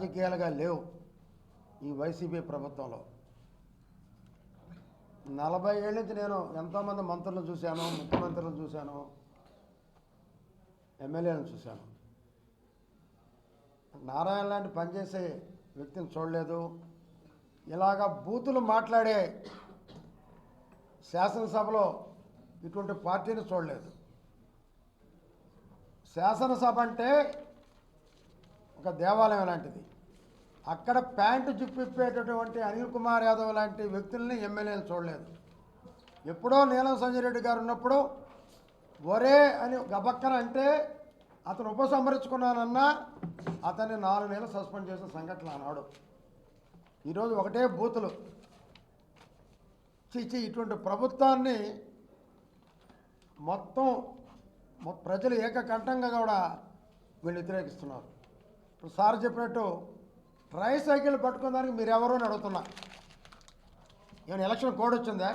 రాజకీయాలుగా లేవు ఈ వైసీపీ ప్రభుత్వంలో. 40 ఏళ్ళ నుంచి నేను ఎంతోమంది మంత్రులను చూశాను, ముఖ్యమంత్రులను చూశాను, ఎమ్మెల్యేలను చూశాను. నారాయణ లాంటి పనిచేసే వ్యక్తిని చూడలేదు. ఇలాగా బూతులు మాట్లాడే శాసనసభలో ఇటువంటి పార్టీని చూడలేదు. శాసనసభ అంటే ఒక దేవాలయం లాంటిది. అక్కడ ప్యాంటు జిప్పిప్పేటటువంటి అనిల్ కుమార్ యాదవ్ లాంటి వ్యక్తుల్ని ఎమ్మెల్యేలు చూడలేదు. ఎప్పుడో నీలం సంజయ్ రెడ్డి గారు ఉన్నప్పుడు ఒరే అని గబక్కన అంటే అతను ఉపసంహరించుకున్నానన్నా అతన్ని 4 నెలలు సస్పెండ్ చేసిన సంఘటన అన్నాడు. ఈరోజు ఒకటే బూతులు. చీచి ఇటువంటి ప్రభుత్వాన్ని మొత్తం ప్రజలు ఏకకంఠంగా కూడా వీళ్ళు వ్యతిరేకిస్తున్నారు. ఇప్పుడు సార్ చెప్పినట్టు ట్రై సైకిల్ పట్టుకోవడానికి మీరెవరూ అని అడుగుతున్నా. ఏమైనా ఎలక్షన్ కోడ్ వచ్చిందా?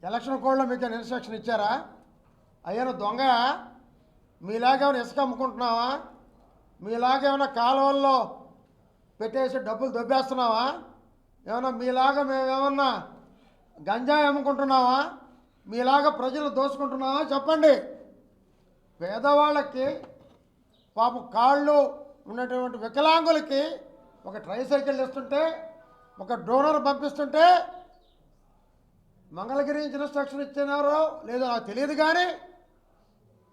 ఎలక్షన్ కోడ్లో మీకు ఇన్స్ట్రక్షన్ ఇచ్చారా? అయ్యాను దొంగ, మీలాగేమైనా ఇసుక అమ్ముకుంటున్నావా? మీలాగేమైనా కాలువల్లో పెట్టేసి డబ్బులు దొబ్బేస్తున్నావా? ఏమన్నా మీలాగా మేమేమన్నా గంజాయి అమ్ముకుంటున్నావా? మీలాగా ప్రజలు దోచుకుంటున్నావా? చెప్పండి. పేదవాళ్ళకి పాపం కాళ్ళు ఉన్నటువంటి వికలాంగులకి ఒక ట్రైసైకిల్ ఇస్తుంటే, ఒక డ్రోనర్ పంపిస్తుంటే మంగళగిరి నుంచి ఇన్స్ట్రక్షన్ ఇచ్చినారో లేదో నాకు తెలియదు. కానీ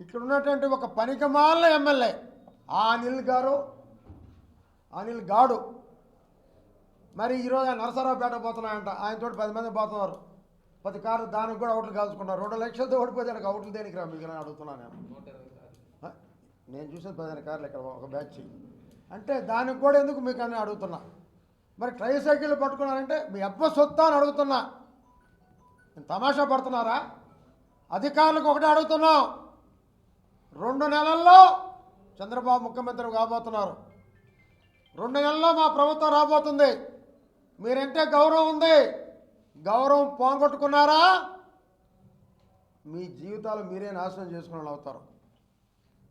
ఇక్కడ ఉన్నటువంటి ఒక పనికిమాలిన ఎమ్మెల్యే అనిల్ గాడు మరి ఈరోజు నరసరావుపేట పోతున్నాయంట. ఆయనతో 10 మంది పోతున్నారు. 10 కార్లు దానికి కూడా అవుట్లు కాల్చుకున్నారు. 2 లక్షలతో ఓడిపోతే నాకు అవుట్లు దేనికి రా మీకు అడుగుతున్నాను నేను చూసిన 15 కార్లు ఇక్కడ ఒక బ్యాచ్. అంటే దానికి కూడా ఎందుకు మీకు అని అడుగుతున్నా. మరి ట్రై సైకిల్ పట్టుకున్నారంటే మీ అబ్బ సొత్తా అని అడుగుతున్నా. తమాషా పడుతున్నారా? అధికారులకు ఒకటే అడుగుతున్నాం. 2 నెలల్లో చంద్రబాబు ముఖ్యమంత్రి కాబోతున్నారు. 2 నెలల్లో మా ప్రభుత్వం రాబోతుంది. మీరంటే గౌరవం ఉంది. గౌరవం పోగొట్టుకున్నారా మీ జీవితాలు మీరే నాశనం చేసుకునే వాళ్ళు అవుతారు.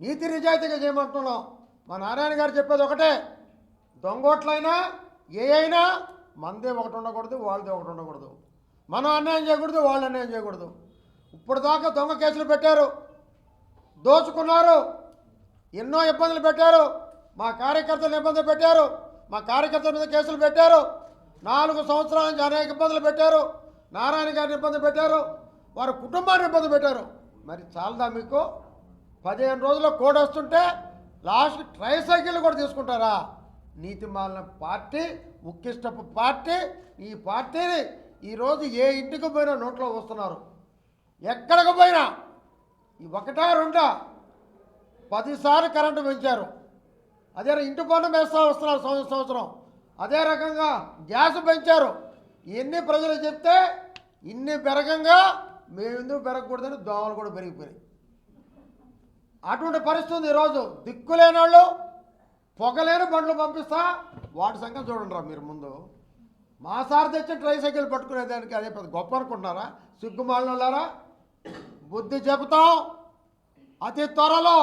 నీతి నిజాయితీగా చేయమంటున్నాం. మా నారాయణ గారు చెప్పేది ఒకటే, దొంగోట్లైనా ఏ అయినా మందే ఒకటి ఉండకూడదు, వాళ్ళదే ఒకటి ఉండకూడదు. మనం అన్యాయం చేయకూడదు, వాళ్ళు అన్యాయం చేయకూడదు. ఇప్పుడు దాకా దొంగ కేసులు పెట్టారు, దోచుకున్నారు, ఎన్నో ఇబ్బందులు పెట్టారు. మా కార్యకర్తలు ఇబ్బందులు పెట్టారు, మా కార్యకర్తల మీద కేసులు పెట్టారు. 4 సంవత్సరాల నుంచి అనేక ఇబ్బందులు పెట్టారు. నారాయణ గారిని ఇబ్బంది పెట్టారు, వారి కుటుంబాన్ని ఇబ్బంది పెట్టారు. మరి చాలదా మీకు? 15 రోజుల్లో కోడ్ వస్తుంటే లాస్ట్ ట్రై సైకిల్ కూడా తీసుకుంటారా? నీతి మాలిన పార్టీ, ఉక్కిష్టపు పార్టీ. ఈ పార్టీని ఈరోజు ఏ ఇంటికి పోయినా నోట్లో వస్తున్నారు. ఎక్కడికి పోయినా ఈ 1, 2 10 సార్లు కరెంటు పెంచారు. అదే ఇంటి పన్ను వేస్తూ వస్తున్నారు సంవత్సరం. అదే రకంగా గ్యాస్ పెంచారు. ఎన్ని ప్రజలు చెప్తే ఇన్ని పెరగంగా మేము ఎందుకు పెరగకూడదని దోమలు కూడా పెరిగిపోయాయి. అటువంటి పరిస్థితి ఉంది ఈరోజు. దిక్కులేని వాళ్ళు పొగలేని బండ్లు పంపిస్తా, వాటి సంఖ్య చూడండి రా మీరు ముందు. మా సార్ తెచ్చి ట్రై సైకిల్ పట్టుకునేదానికి అదే పెద్ద గొప్ప అనుకుంటున్నారా? సిగ్గుమాలినోళ్ళారా? బుద్ధి చెబుతాం అతి త్వరలో.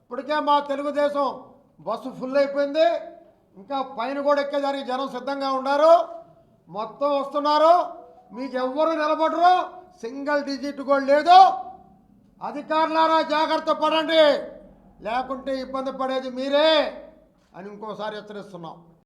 ఇప్పటికే మా తెలుగుదేశం బస్సు ఫుల్ అయిపోయింది. ఇంకా పైన కూడా ఎక్కేదానికి జనం సిద్ధంగా ఉన్నారు. మొత్తం వస్తున్నారు. మీకు ఎవ్వరూ నిలబడరు. సింగిల్ డిజిట్ కూడా లేదు. అధికారులారా జాగ్రత్త పడండి, లేకుంటే ఇబ్బంది పడేది మీరే అని ఇంకోసారి హెచ్చరిస్తున్నాం.